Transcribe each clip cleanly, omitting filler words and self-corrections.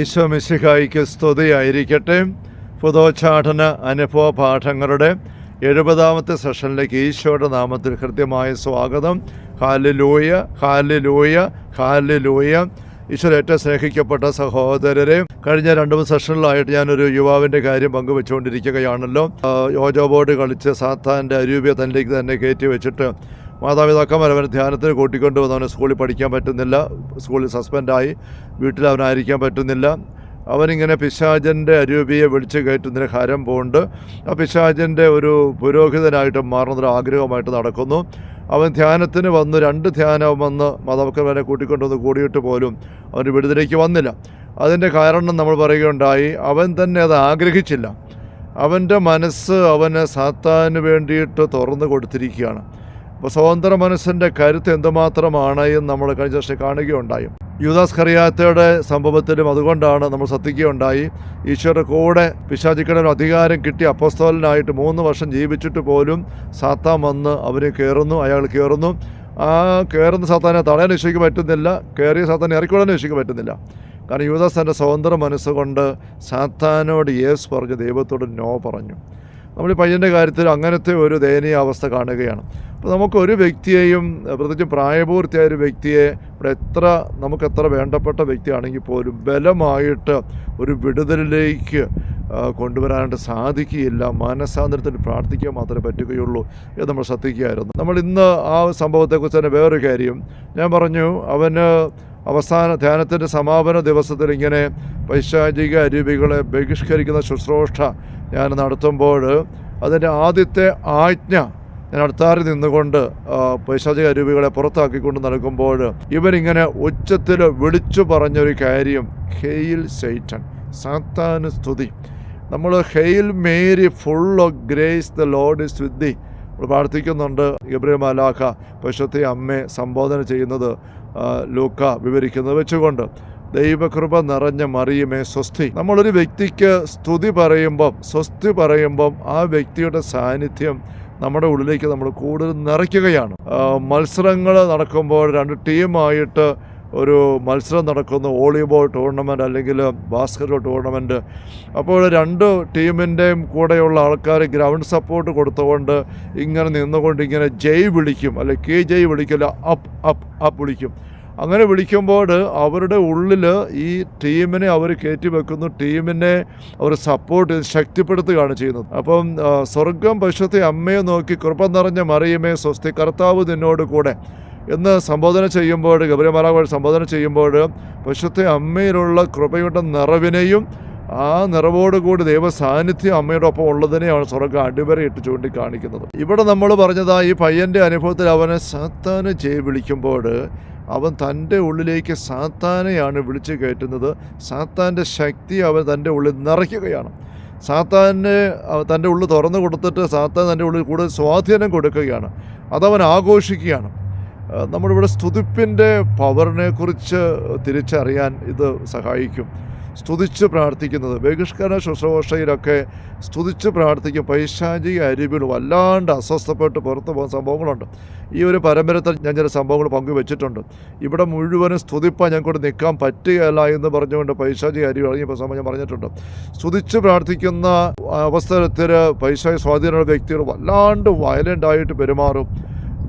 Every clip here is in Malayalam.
ഈശോ മിശിഹായിക്ക് സ്തുതിയായിരിക്കട്ടെ. പുതുച്ചാടന അനുഭവ പാഠങ്ങളുടെ 70ാമത്തെ സെഷനിലേക്ക് ഈശോയുടെ നാമത്തിൽ ഹൃദ്യമായ സ്വാഗതം. Hallelujah, hallelujah, hallelujah. ഈശോയെ ഏറ്റവും സ്നേഹിക്കപ്പെട്ട സഹോദരരെ, കഴിഞ്ഞ 2-3 സെഷനിലായിട്ട് ഞാനൊരു യുവാവിൻ്റെ കാര്യം പങ്കുവെച്ചുകൊണ്ടിരിക്കുകയാണല്ലോ. യോജോ കളിച്ച് സാത്താൻ്റെ അരൂപിയെ തന്നിലേക്ക് തന്നെ കയറ്റി വെച്ചിട്ട് മാതാപിതാക്കന്മാർ അവനെ ധ്യാനത്തിന് കൂട്ടിക്കൊണ്ട് വന്ന് അവനെ സ്കൂളിൽ പഠിക്കാൻ പറ്റുന്നില്ല, സ്കൂളിൽ സസ്പെൻഡായി, വീട്ടിൽ അവനായിരിക്കാൻ പറ്റുന്നില്ല. അവനിങ്ങനെ പിശാചൻ്റെ അരൂപിയെ വിളിച്ച് കയറ്റുന്നതിന് ഹരം പോണ്ട് ആ പിശാചൻ്റെ ഒരു പുരോഹിതനായിട്ട് മാറുന്നൊരു ആഗ്രഹമായിട്ട് നടക്കുന്നു. അവൻ ധ്യാനത്തിന് വന്ന് 2 ധ്യാനം വന്ന് മാതാപിതാക്കന്മാരെ കൂട്ടിക്കൊണ്ടുവന്ന് കൂടിയിട്ട് പോലും അവന് വിടുതലേക്ക് വന്നില്ല. അതിൻ്റെ കാരണം നമ്മൾ പറയുകയുണ്ടായി, അവൻ തന്നെ അത് ആഗ്രഹിച്ചില്ല. അവൻ്റെ മനസ്സ് അവന് സാത്താന് വേണ്ടിയിട്ട് തുറന്നു കൊടുത്തിരിക്കുകയാണ്. അപ്പോൾ സ്വതന്ത്ര മനസ്സിൻ്റെ കരുത്ത് എന്തുമാത്രമാണ് എന്ന് നമ്മൾ കഴിഞ്ഞ വർഷം കാണുകയുണ്ടായി. യൂദാസ് കറിയാത്തയുടെ സംഭവത്തിലും അതുകൊണ്ടാണ് നമ്മൾ ശ്രദ്ധിക്കുകയുണ്ടായി. ഈശോയുടെ കൂടെ പിശാചുക്കളുടെ അധികാരം കിട്ടി അപ്പോസ്തലനായിട്ട് 3 വർഷം ജീവിച്ചിട്ട് പോലും സാത്താൻ വന്ന് അവന് അയാൾ കയറുന്നു. ആ കയറുന്ന സാത്താനെ തടയാൻ ഈശോയ്ക്ക് പറ്റുന്നില്ല, കയറിയ സാത്താനെ ഇറക്കിവിടാൻ ഈശോയ്ക്ക് പറ്റുന്നില്ല. കാരണം യൂദാസ് തൻ്റെ സ്വതന്ത്ര മനസ്സുകൊണ്ട് സാത്താനോട് യേസ് പറഞ്ഞു, ദൈവത്തോട് നോ പറഞ്ഞു. നമ്മൾ ഈ പയ്യൻ്റെ കാര്യത്തിൽ അങ്ങനത്തെ ഒരു ദയനീയ അവസ്ഥ കാണുകയാണ്. അപ്പോൾ നമുക്കൊരു വ്യക്തിയെയും, പ്രത്യേകിച്ച് പ്രായപൂർത്തിയായ ഒരു വ്യക്തിയെ, നമുക്ക് എത്ര വേണ്ടപ്പെട്ട വ്യക്തിയാണെങ്കിൽ പോലും ബലമായിട്ട് ഒരു വിടുതലിലേക്ക് കൊണ്ടുവരാനായിട്ട് സാധിക്കുകയില്ല. മാനസാന്തരത്തിന് പ്രാർത്ഥിക്കാൻ മാത്രമേ പറ്റുകയുള്ളൂ എന്ന് നമ്മൾ ശ്രദ്ധിക്കുകയായിരുന്നു. നമ്മൾ ഇന്ന് ആ സംഭവത്തെക്കുറിച്ച് തന്നെ വേറൊരു കാര്യം ഞാൻ പറഞ്ഞു. അവന് അവസാന ധ്യാനത്തിൻ്റെ സമാപന ദിവസത്തിൽ ഇങ്ങനെ പൈശാചിക അരൂപികളെ ബഹിഷ്കരിക്കുന്ന ശുശ്രൂഷ ഞാൻ നടത്തുമ്പോൾ അതിൻ്റെ ആദ്യത്തെ ആജ്ഞ ഞാൻ അടുത്താറിൽ നിന്നുകൊണ്ട് പൈശാചിക അരൂപികളെ പുറത്താക്കിക്കൊണ്ട് നടക്കുമ്പോൾ ഇവരിങ്ങനെ ഉച്ചത്തിൽ വിളിച്ചു പറഞ്ഞൊരു കാര്യം, ഹെയിൽ സൈറ്റൻ, സാത്താന് സ്തുതി. നമ്മൾ hail Mary full of grace the Lord is with thee നമ്മൾ പ്രാർത്ഥിക്കുന്നുണ്ട്. ഗബ്രിയേൽ മാലാഖ പരിശുദ്ധ അമ്മയെ സംബോധന ചെയ്യുന്നത് ലൂക്ക വിവരിക്കുന്നത് വെച്ചുകൊണ്ട്, ദൈവകൃപ നിറഞ്ഞ മറിയമേ സ്വസ്തി. നമ്മളൊരു വ്യക്തിക്ക് സ്തുതി പറയുമ്പം, സ്വസ്തി പറയുമ്പം ആ വ്യക്തിയുടെ സാന്നിധ്യം നമ്മുടെ ഉള്ളിലേക്ക് നമ്മൾ കൂടുതൽ നിറയ്ക്കുകയാണ്. മത്സരങ്ങൾ നടക്കുമ്പോൾ 2 ടീമായിട്ട് ഒരു മത്സരം നടക്കുന്നു, വോളിബോൾ ടൂർണമെൻറ്റ് അല്ലെങ്കിൽ ബാസ്കറ്റ്ബോൾ ടൂർണമെൻറ്റ്. അപ്പോൾ 2 ടീമിൻ്റെയും കൂടെയുള്ള ആൾക്കാർ ഗ്രൗണ്ട് സപ്പോർട്ട് കൊടുത്തുകൊണ്ട് ഇങ്ങനെ നിന്നുകൊണ്ട് ഇങ്ങനെ ജയ് വിളിക്കും, അല്ലെങ്കിൽ കെ ജയ് വിളിക്കില്ല, അപ്പ് അപ്പ് അപ്പ് വിളിക്കും. അങ്ങനെ വിളിക്കുമ്പോൾ അവരുടെ ഉള്ളിൽ ഈ ടീമിനെ അവർ കയറ്റി വെക്കുന്നു, ടീമിനെ അവർ സപ്പോർട്ട് ചെയ്ത് ശക്തിപ്പെടുത്തുകയാണ് ചെയ്യുന്നത്. അപ്പം സ്വർഗം പരിശുദ്ധ അമ്മയെ നോക്കി കൃപ നിറഞ്ഞ മറിയമേ സ്വസ്തി, കർത്താവ് നിന്നോട് കൂടെ എന്ന് സംബോധന ചെയ്യുമ്പോൾ, ഗബ്രിയേൽ മാലാഖ സംബോധന ചെയ്യുമ്പോൾ പരിശുദ്ധ അമ്മയിലുള്ള കൃപയുടെ നിറവിനെയും ആ നിറവോടുകൂടി ദൈവ സാന്നിധ്യം അമ്മയുടെ ഒപ്പം ഉള്ളതിനെയാണ് സ്വർഗ്ഗം അടിവരയിട്ട് ചൂണ്ടിക്കാണിക്കുന്നത്. ഇവിടെ നമ്മൾ പറഞ്ഞതാ ഈ പയ്യൻ്റെ അനുഭവത്തിൽ അവനെ സാത്താന് വിളിക്കുമ്പോൾ അവൻ തൻ്റെ ഉള്ളിലേക്ക് സാത്താനെയാണ് വിളിച്ചു കയറ്റുന്നത്. സാത്താൻ്റെ ശക്തി അവൻ തൻ്റെ ഉള്ളിൽ നിറയ്ക്കുകയാണ്. സാത്താന് തൻ്റെ ഉള്ളിൽ തുറന്നു കൊടുത്തിട്ട് സാത്താൻ തൻ്റെ ഉള്ളിൽ കൂടുതൽ സ്വാധീനം കൊടുക്കുകയാണ്. അതവൻ ആഘോഷിക്കുകയാണ്. നമ്മളിവിടെ സ്തുതിപ്പിൻ്റെ പവറിനെക്കുറിച്ച് തിരിച്ചറിയാൻ ഇത് സഹായിക്കും. സ്തുതിച്ച് പ്രാർത്ഥിക്കുന്നത്, ബഹിഷ്കരണ ശുശ്രൂഷയിലൊക്കെ സ്തുതിച്ച് പ്രാർത്ഥിക്കും. പൈശാചിക അരൂപികൾ വല്ലാണ്ട് അസ്വസ്ഥപ്പെട്ട് പുറത്തു പോകുന്ന സംഭവങ്ങളുണ്ട്. ഈ ഒരു പരമ്പരത്തിൽ ഞാൻ ചില സംഭവങ്ങൾ പങ്കുവെച്ചിട്ടുണ്ട്. ഇവിടെ മുഴുവനും സ്തുതിപ്പാൻ ഞങ്ങൾക്ക് നിൽക്കാൻ പറ്റുകയല്ല എന്ന് പറഞ്ഞുകൊണ്ട് പൈശാചിക അരൂപി ഇറങ്ങിയ സംഭവം ഞാൻ പറഞ്ഞിട്ടുണ്ട്. സ്തുതിച്ച് പ്രാർത്ഥിക്കുന്ന അവസരത്തിൽ പൈശാചിക സ്വാധീനമുള്ള വ്യക്തികൾ വല്ലാണ്ട് വയലൻ്റായിട്ട് പെരുമാറും.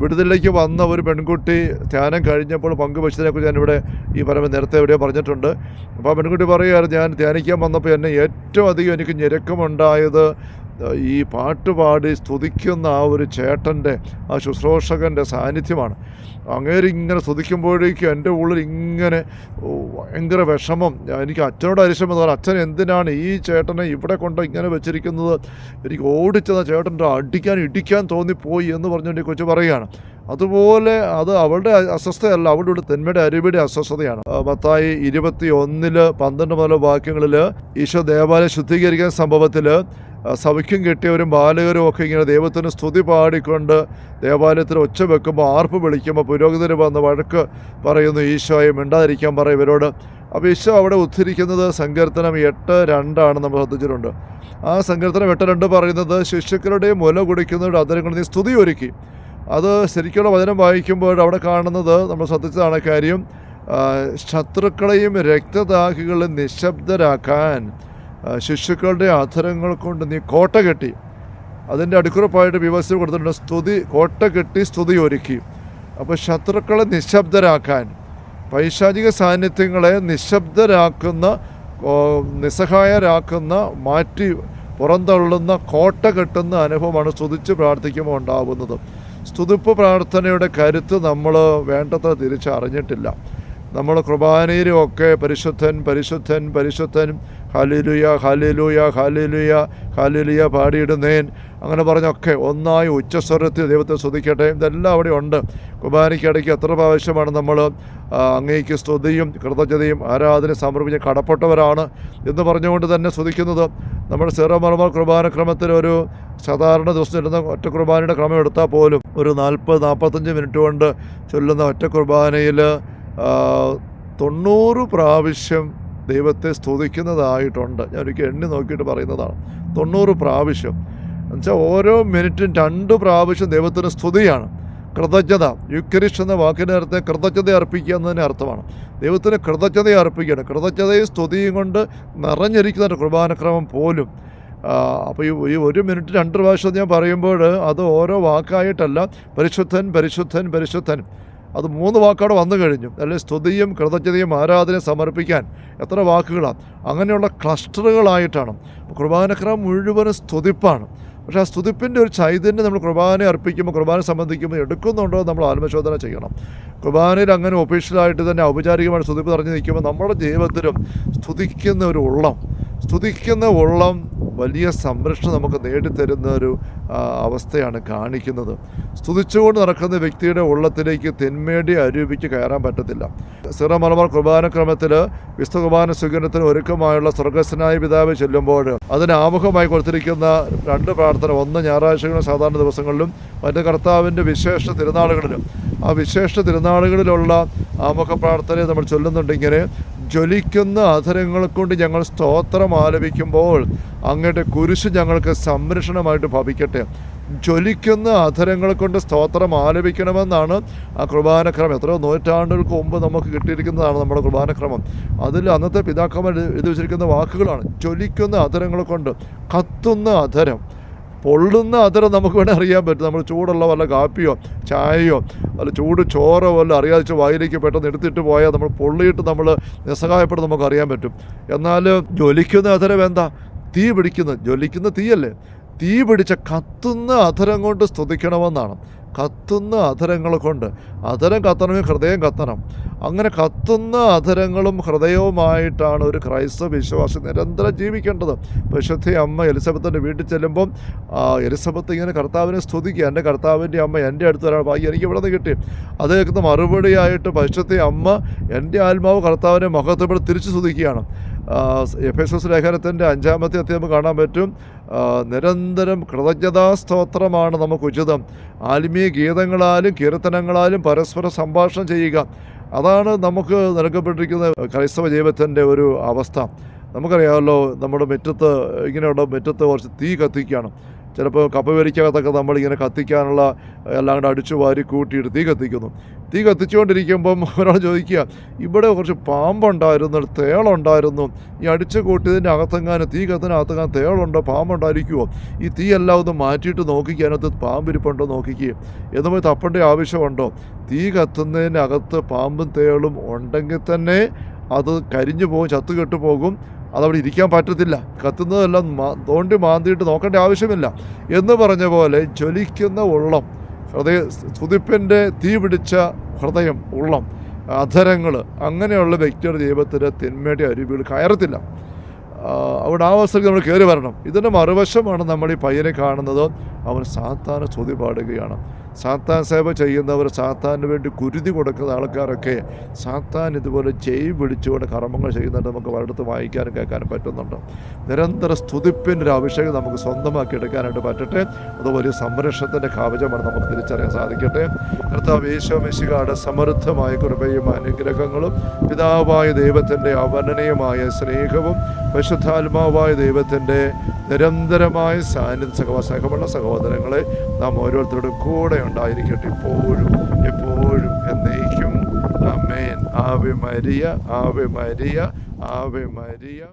വിടുതലിലേക്ക് വന്ന ഒരു പെൺകുട്ടി ധ്യാനം കഴിഞ്ഞപ്പോൾ പങ്കുവച്ചതിനെക്കുറിച്ച് ഞാനിവിടെ ഈ നേരത്തെ എവിടെയോ പറഞ്ഞിട്ടുണ്ട്. അപ്പോൾ ആ പെൺകുട്ടി പറയുകയായിരുന്നു, ഞാൻ ധ്യാനിക്കാൻ വന്നപ്പോൾ എന്നെ ഏറ്റവും അധികം എനിക്ക് ഞെരുക്കമുണ്ടായത് ഈ പാട്ടുപാടി സ്തുതിക്കുന്ന ആ ഒരു ചേട്ടൻ്റെ, ആ ശുശ്രൂഷകൻ്റെ സാന്നിധ്യമാണ്. അങ്ങേരിങ്ങനെ സ്തുതിക്കുമ്പോഴേക്കും എൻ്റെ ഉള്ളിൽ ഇങ്ങനെ ഭയങ്കര വിഷമം. എനിക്ക് അച്ഛനോട് അരിശമെന്ന് പറഞ്ഞാൽ, അച്ഛൻ എന്തിനാണ് ഈ ചേട്ടനെ ഇവിടെ കൊണ്ട് ഇങ്ങനെ വെച്ചിരിക്കുന്നത്, എനിക്ക് ഓടിച്ചെന്ന ചേട്ടൻ്റെ ഇടിക്കാൻ തോന്നിപ്പോയി എന്ന് പറഞ്ഞുകൊണ്ട് കൊച്ചു പറയുകയാണ്. അതുപോലെ അത് അവളുടെ അസ്വസ്ഥതയല്ല, അവളുടെ തെന്മയുടെ അരൂപിയുടെ അസ്വസ്ഥതയാണ്. മത്തായി 21:12 മുതൽ വാക്യങ്ങളിൽ ഈശോ ദേവാലയം ശുദ്ധീകരിക്കുന്ന സംഭവത്തിൽ സൗഖ്യം കിട്ടിയവരും ബാലകരും ഒക്കെ ഇങ്ങനെ ദൈവത്തിന് സ്തുതി പാടിക്കൊണ്ട് ദേവാലയത്തിൽ ഒച്ച വെക്കുമ്പോൾ, ആർപ്പ് വിളിക്കുമ്പോൾ പുരോഹിതർ വന്ന് വഴക്ക് പറയുന്നു, ഈശോയെ മിണ്ടാതിരിക്കാൻ പറയും ഇവരോട്. അപ്പോൾ ഈശോ അവിടെ ഉദ്ധരിക്കുന്നത് സങ്കീർത്തനം 8:2 നമ്മൾ ശ്രദ്ധിച്ചിട്ടുണ്ട്. ആ സങ്കീർത്തനം 8:2 പറയുന്നത്, ശിശുക്കളുടെ മുല കുടിക്കുന്നവരുടെ അധരങ്ങളിൽ നീ സ്തുതി ഒരുക്കി. അത് ശരിക്കുള്ള വചനം വായിക്കുമ്പോൾ അവിടെ കാണുന്നത് നമ്മൾ ശ്രദ്ധിച്ചതാണ് കാര്യം. ശത്രുക്കളെയും രക്തദാഹികളെയും നിശബ്ദരാക്കാൻ ശിശുക്കളുടെ അധരങ്ങൾ കൊണ്ട് നീ കോട്ട കെട്ടി. അതിൻ്റെ അടിക്കുറിപ്പായിട്ട് വ്യവസ്ഥ കൊടുത്തിട്ടുണ്ട്, സ്തുതി കോട്ട കെട്ടി സ്തുതി ഒരുക്കി. അപ്പോൾ ശത്രുക്കളെ നിശബ്ദരാക്കാൻ, പൈശാചിക സാന്നിധ്യങ്ങളെ നിശബ്ദരാക്കുന്ന, നിസ്സഹായരാക്കുന്ന, മാറ്റി പുറന്തള്ളുന്ന, കോട്ട കെട്ടുന്ന അനുഭവമാണ് സ്തുതിച്ച് പ്രാർത്ഥിക്കുമ്പോൾ ഉണ്ടാകുന്നത്. സ്തുതിപ്പ് പ്രാർത്ഥനയുടെ കരുത്ത് നമ്മൾ വേണ്ടത്ര തിരിച്ചറിഞ്ഞിട്ടില്ല. നമ്മൾ കുർബാനയിലുമൊക്കെ പരിശുദ്ധൻ പരിശുദ്ധൻ പരിശുദ്ധൻ, ഹല്ലേലൂയ ഹല്ലേലൂയ ഹല്ലേലൂയ ഹല്ലേലൂയ പാടിയിടുന്നേൻ, അങ്ങനെ പറഞ്ഞൊക്കെ ഒന്നായി ഉച്ചസ്വരത്തിൽ ദൈവത്തെ സ്തുതിക്കട്ടെ, ഇതെല്ലാം അവിടെ ഉണ്ട്. കുർബാനയ്ക്കിടയ്ക്ക് എത്ര പ്രാവശ്യമാണ് നമ്മൾ അങ്ങേക്ക് സ്തുതിയും കൃതജ്ഞതയും ആരാധന സമർപ്പിച്ച് കടപ്പെട്ടവരാണ് എന്ന് പറഞ്ഞുകൊണ്ട് തന്നെ സ്തുതിക്കുന്നത്. നമ്മുടെ സീറോ മലബാർ കുർബാന ക്രമത്തിൽ ഒരു സാധാരണ ദിവസം ചൊല്ലുന്ന ഒറ്റ കുർബാനയുടെ ക്രമം എടുത്താൽ പോലും ഒരു 40-45 മിനിറ്റ് കൊണ്ട് ചൊല്ലുന്ന ഒറ്റ കുർബാനയിൽ 90 പ്രാവശ്യം ദൈവത്തെ സ്തുതിക്കുന്നതായിട്ടുണ്ട്. ഞാനൊരിക്കൽ എണ്ണി നോക്കിയിട്ട് പറയുന്നതാണ്. 90 പ്രാവശ്യം എന്നുവെച്ചാൽ ഓരോ മിനിറ്റും 2 പ്രാവശ്യം ദൈവത്തിന് സ്തുതിയാണ്. കൃതജ്ഞത, യുക്കരിഷ് എന്ന വാക്കിൻ്റെ അർത്ഥം കൃതജ്ഞത അർപ്പിക്കുക എന്നതിന് അർത്ഥമാണ്. ദൈവത്തിന് കൃതജ്ഞത അർപ്പിക്കുകയാണ്. കൃതജ്ഞതയും സ്തുതിയും കൊണ്ട് നിറഞ്ഞിരിക്കുന്ന കുർബാനക്രമം പോലും. അപ്പോൾ ഈ 1 മിനിറ്റ് 2 പ്രാവശ്യം ഞാൻ പറയുമ്പോൾ അത് ഓരോ വാക്കായിട്ടല്ല, പരിശുദ്ധൻ പരിശുദ്ധൻ പരിശുദ്ധൻ, അത് 3 വാക്കോടെ വന്നു കഴിഞ്ഞു. അല്ലെങ്കിൽ സ്തുതിയും കൃതജ്ഞതയും ആരാധനയും സമർപ്പിക്കാൻ എത്ര വാക്കുകളാണ്. അങ്ങനെയുള്ള ക്ലസ്റ്ററുകളായിട്ടാണ്. കുർബാനക്രമം മുഴുവനും സ്തുതിപ്പാണ്. പക്ഷേ ആ സ്തുതിപ്പിൻ്റെ ഒരു ചൈതന്യം നമ്മൾ കുർബാന അർപ്പിക്കുമ്പോൾ, കുർബാന സംബന്ധിക്കുമ്പോൾ എടുക്കുന്നുണ്ടോ നമ്മൾ ആത്മശോധന ചെയ്യണം. കുർബാനയിൽ അങ്ങനെ ഒഫീഷ്യലായിട്ട് തന്നെ ഔപചാരികമായിട്ട് സ്തുതിപ്പ് നിറഞ്ഞു നിൽക്കുമ്പോൾ നമ്മുടെ ജീവിതത്തിലും സ്തുതിക്കുന്ന ഒരു ഉള്ളം, സ്തുതിക്കുന്ന ഉള്ളം വലിയ സംരക്ഷണം നമുക്ക് നേടിത്തരുന്ന ഒരു അവസ്ഥയാണ് കാണിക്കുന്നത്. സ്തുതിച്ചുകൊണ്ട് നടക്കുന്ന വ്യക്തിയുടെ ഉള്ളത്തിലേക്ക് തിന്മയുടെ അരൂപിക്ക് കയറാൻ പറ്റത്തില്ല. സീറോ മലബാർ കുർബാനക്രമത്തിൽ വിശുദ്ധ കുർബാന സ്വീകരണത്തിന് ഒരുക്കമായുള്ള സ്വർഗസ്വനായ പിതാവ് ചെല്ലുമ്പോൾ അതിന് ആമുഖമായി കൊടുത്തിരിക്കുന്ന 2 പ്രാർത്ഥന, ഒന്ന് ഞായറാഴ്ചകളും സാധാരണ ദിവസങ്ങളിലും, മറ്റ് കർത്താവിൻ്റെ വിശേഷ തിരുനാളുകളിലും. ആ വിശേഷ തിരുനാളുകളിലുള്ള ആമുഖ പ്രാർത്ഥനയെ നമ്മൾ ചൊല്ലുന്നുണ്ടെങ്കിൽ, ജ്വലിക്കുന്ന അധരങ്ങൾ കൊണ്ട് ഞങ്ങൾ സ്തോത്രം ആലപിക്കുമ്പോൾ അങ്ങയുടെ കുരിശ് ഞങ്ങൾക്ക് സംരക്ഷണമായിട്ട് ഭവിക്കട്ടെ. ജ്വലിക്കുന്ന അധരങ്ങൾ കൊണ്ട് സ്തോത്രം ആലപിക്കണമെന്നാണ് ആ കുർബാനക്രമം. എത്രയോ നൂറ്റാണ്ടുകൾക്ക് മുമ്പ് നമുക്ക് കിട്ടിയിരിക്കുന്നതാണ് നമ്മുടെ കുർബാനക്രമം. അതിൽ അന്നത്തെ പിതാക്കന്മാർ എഴുതി വച്ചിരിക്കുന്ന വാക്കുകളാണ്. ജ്വലിക്കുന്ന അധരങ്ങൾ കൊണ്ട്, കത്തുന്ന അധരം, പൊള്ളുന്ന അധരം നമുക്ക് വേണേൽ അറിയാൻ പറ്റും. നമ്മൾ ചൂടുള്ള വല്ല കാപ്പിയോ ചായയോ അല്ല ചൂട് ചോറോ വല്ല അറിയാതെ വായിലേക്ക് പെട്ടെന്ന് എടുത്തിട്ട് പോയാൽ നമ്മൾ പൊള്ളിയിട്ട് നമ്മൾ നിസ്സഹായപ്പെട്ട് നമുക്ക് അറിയാൻ പറ്റും. എന്നാൽ ജ്വലിക്കുന്ന അധരം എന്താ? തീ പിടിക്കുന്ന, ജ്വലിക്കുന്ന തീയല്ലേ, തീ പിടിച്ച കത്തുന്ന അധരം കൊണ്ട് സ്തുതിക്കണമെന്നാണ്. കത്തുന്ന അധരങ്ങൾ കൊണ്ട്, അധരം കത്തണമെങ്കിൽ ഹൃദയം കത്തണം. അങ്ങനെ കത്തുന്ന അധരങ്ങളും ഹൃദയവുമായിട്ടാണ് ഒരു ക്രൈസ്തവ വിശ്വാസി നിരന്തരം ജീവിക്കേണ്ടത്. പരിശുദ്ധ അമ്മ എലിസബത്തിൻ്റെ വീട്ടിൽ ചെല്ലുമ്പം എലിസബത്ത് ഇങ്ങനെ കർത്താവിനെ സ്തുതിക്കുക, എൻ്റെ കർത്താവിൻ്റെ അമ്മ എൻ്റെ അടുത്ത് വരാൻ ഭാഗ്യം എനിക്ക് ഇവിടെ നിന്ന് കിട്ടി. അത് കേൾക്കുന്ന മറുപടിയായിട്ട് പരിശുദ്ധ അമ്മ എൻ്റെ ആത്മാവ് കർത്താവിനെ മഹത്വപ്പെടുത്തി തിരിച്ചു സ്തുതിക്കുകയാണ്. എഫെസസ് ലേഖനത്തിൻ്റെ 5-ാമത്തെ അധ്യായം കാണാൻ പറ്റും. നിരന്തരം കൃതജ്ഞതാസ്തോത്രമാണ് നമുക്ക് ഉചിതം. ആത്മീയ ഗീതങ്ങളാലും കീർത്തനങ്ങളാലും പരസ്പര സംഭാഷണം ചെയ്യുക. അതാണ് നമുക്ക് നൽകപ്പെട്ടിരിക്കുന്ന ക്രൈസ്തവ ജീവിതത്തിൻ്റെ ഒരു അവസ്ഥ. നമുക്കറിയാമല്ലോ, നമ്മുടെ ഇങ്ങനെയുള്ള മുറ്റത്ത് കുറച്ച് തീ കത്തിക്കുകയാണ്. ചിലപ്പോൾ കപ്പ വരിക്കകത്തൊക്കെ നമ്മളിങ്ങനെ കത്തിക്കാനുള്ള എല്ലാം കൂടെ അടിച്ചു വാരി കൂട്ടിയിട്ട് തീ കത്തിക്കുന്നു. തീ കത്തിച്ചുകൊണ്ടിരിക്കുമ്പം ഒരാൾ ചോദിക്കുക, ഇവിടെ കുറച്ച് പാമ്പുണ്ടായിരുന്നു, തേളുണ്ടായിരുന്നു, ഈ അടിച്ചു കൂട്ടിയതിൻ്റെ അകത്തെങ്ങാനും തീ കത്തിനകത്തെങ്ങാനും തേളുണ്ടോ പാമ്പുണ്ടായിരിക്കുമോ, ഈ തീ എല്ലാം ഒന്ന് മാറ്റിയിട്ട് നോക്കിക്കുക, അതിനകത്ത് പാമ്പിരിപ്പുണ്ടോ നോക്കിക്കുക എന്ന് പോയി തപ്പേണ്ട ആവശ്യമുണ്ടോ? തീ കത്തുന്നതിനകത്ത് പാമ്പും തേളും ഉണ്ടെങ്കിൽ തന്നെ അത് കരിഞ്ഞു പോകും, ചത്തുകെട്ടു പോകും. അതവിടെ ഇരിക്കാൻ പറ്റത്തില്ല. കത്തുന്നതെല്ലാം തോണ്ടി മാന്തിയിട്ട് നോക്കേണ്ട ആവശ്യമില്ല എന്ന് പറഞ്ഞ പോലെ ജ്വലിക്കുന്ന ഉള്ളം, സ്തുതിപ്പിൻ്റെ തീ പിടിച്ച ഹൃദയം, ഉള്ളം, അധരങ്ങൾ, അങ്ങനെയുള്ള വ്യക്തിയുടെ ജീവിതത്തിൽ തിന്മയുടെ അരുവികൾ കയറത്തില്ല. അവിടെ ആ അവസ്ഥയ്ക്ക് നമ്മൾ കയറി വരണം. ഇതിൻ്റെ മറുവശമാണ് നമ്മൾ ഈ പയ്യനെ കാണുന്നത്. അവൻ സാത്താനെ സ്തുതി പാടുകയാണ്. സാത്താൻ സേവ ചെയ്യുന്നവർ, സാത്താന് വേണ്ടി കുരുതി കൊടുക്കുന്ന ആൾക്കാരൊക്കെ സാത്താൻ ഇതുപോലെ ജയ് പിടിച്ചുകൊണ്ട് കർമ്മങ്ങൾ ചെയ്യുന്നുണ്ട്. നമുക്ക് പലയിടത്ത് വായിക്കാനും കേൾക്കാനും പറ്റുന്നുണ്ട്. നിരന്തര സ്തുതിപ്പിൻ്റെ ഒരു അഭിഷേകം നമുക്ക് സ്വന്തമാക്കി എടുക്കാനായിട്ട് പറ്റട്ടെ. അത് വലിയ സംരക്ഷണത്തിൻ്റെ കവചമാണ്, നമുക്ക് തിരിച്ചറിയാൻ സാധിക്കട്ടെ. കർത്താവ് യേശു മിശിഹായുടെ സമൃദ്ധമായ കൃപയും അനുഗ്രഹങ്ങളും പിതാവായ ദൈവത്തിൻ്റെ അവർണ്ണനീയമായ സ്നേഹവും പരിശുദ്ധാത്മാവായ ദൈവത്തിൻ്റെ നിരന്തരമായ സഹമുള്ള സഹോദരങ്ങളെ നാം ഓരോരുത്തരുടെ കൂടെ ഉണ്ടായിരിക്കട്ടെ, ഇപ്പോഴും എപ്പോഴും എന്നേക്കും. ആമേൻ. Ave Maria, Ave Maria, Ave Maria.